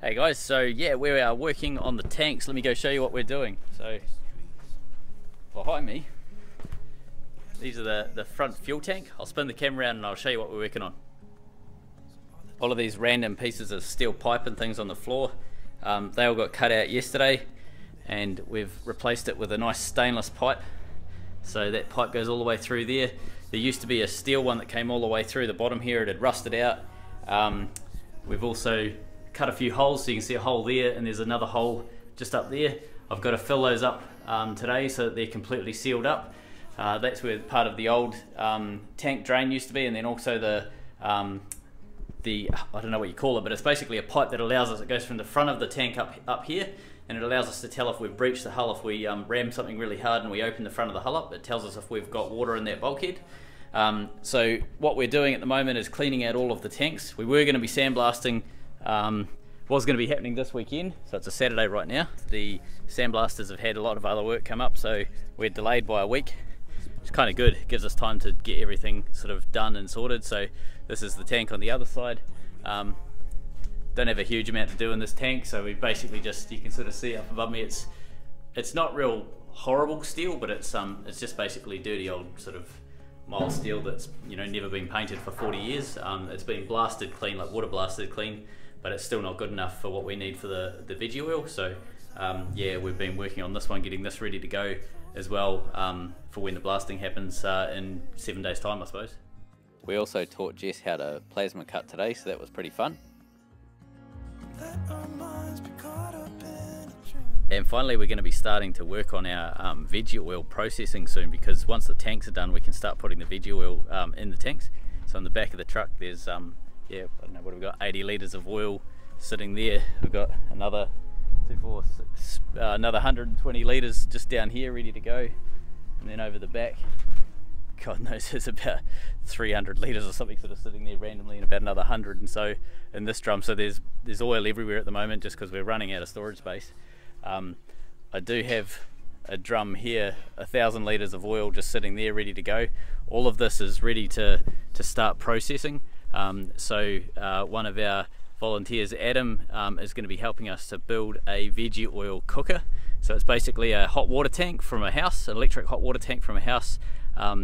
Hey guys, so yeah, we are working on the tanks. Let me go show you what we're doing. So behind me, these are the front fuel tank. I'll spin the camera around and I'll show you what we're working on. All of these random pieces of steel pipe and things on the floor, they all got cut out yesterday, and we've replaced it with a nice stainless pipe. So that pipe goes all the way through there. There used to be a steel one that came all the way through the bottom here. It had rusted out. We've also cut a few holes, so you can see a hole there, and there's another hole just up there. I've got to fill those up today so that they're completely sealed up. That's where part of the old tank drain used to be, and then also the I don't know what you call it, but it's basically a pipe that allows us, it goes from the front of the tank up here, and it allows us to tell if we've breached the hull. If we ram something really hard and we open the front of the hull up, it tells us if we've got water in that bulkhead. So what we're doing at the moment is cleaning out all of the tanks. We were going to be sandblasting, was going to be happening this weekend, so it's a Saturday right now. The sandblasters have had a lot of other work come up, so we're delayed by a week. It's kind of good, it gives us time to get everything sort of done and sorted. So this is the tank on the other side. Don't have a huge amount to do in this tank, so we basically just, you can sort of see up above me, it's not real horrible steel, but it's just basically dirty old sort of mild steel that's, you know, never been painted for 40 years. It's been blasted clean, like water blasted clean, but it's still not good enough for what we need for the veggie oil. So yeah, we've been working on this one, getting this ready to go as well, for when the blasting happens in 7 days time, I suppose. We also taught Jess how to plasma cut today, so that was pretty fun. And finally, we're going to be starting to work on our veggie oil processing soon, because once the tanks are done, we can start putting the veggie oil in the tanks. So on the back of the truck, there's yeah, I don't know, what have we got, 80 litres of oil sitting there. We've got another 2, 4, 6, another 120 litres just down here ready to go. And then over the back, God knows, there's about 300 litres or something sort of sitting there randomly, and about another 100 and so in this drum. So there's oil everywhere at the moment, just because we're running out of storage space. I do have a drum here, 1,000 litres of oil just sitting there ready to go. All of this is ready to start processing. So one of our volunteers, Adam, is going to be helping us to build a veggie oil cooker. So it's basically a hot water tank from a house, an electric hot water tank from a house,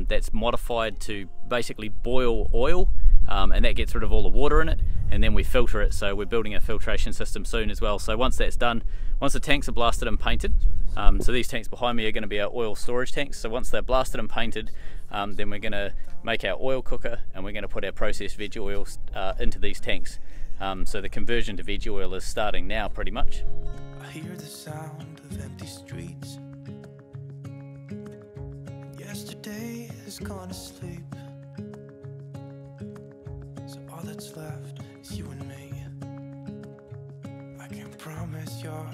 that's modified to basically boil oil, and that gets rid of all the water in it, and then we filter it. So we're building a filtration system soon as well. So once that's done, once the tanks are blasted and painted, so these tanks behind me are going to be our oil storage tanks. So once they're blasted and painted, then we're going to make our oil cooker, and we're going to put our processed veggie oils into these tanks. So the conversion to veggie oil is starting now, pretty much. I hear the sound of empty streets. Yesterday has gone to sleep, so all that's left is you and me. I can't promise you're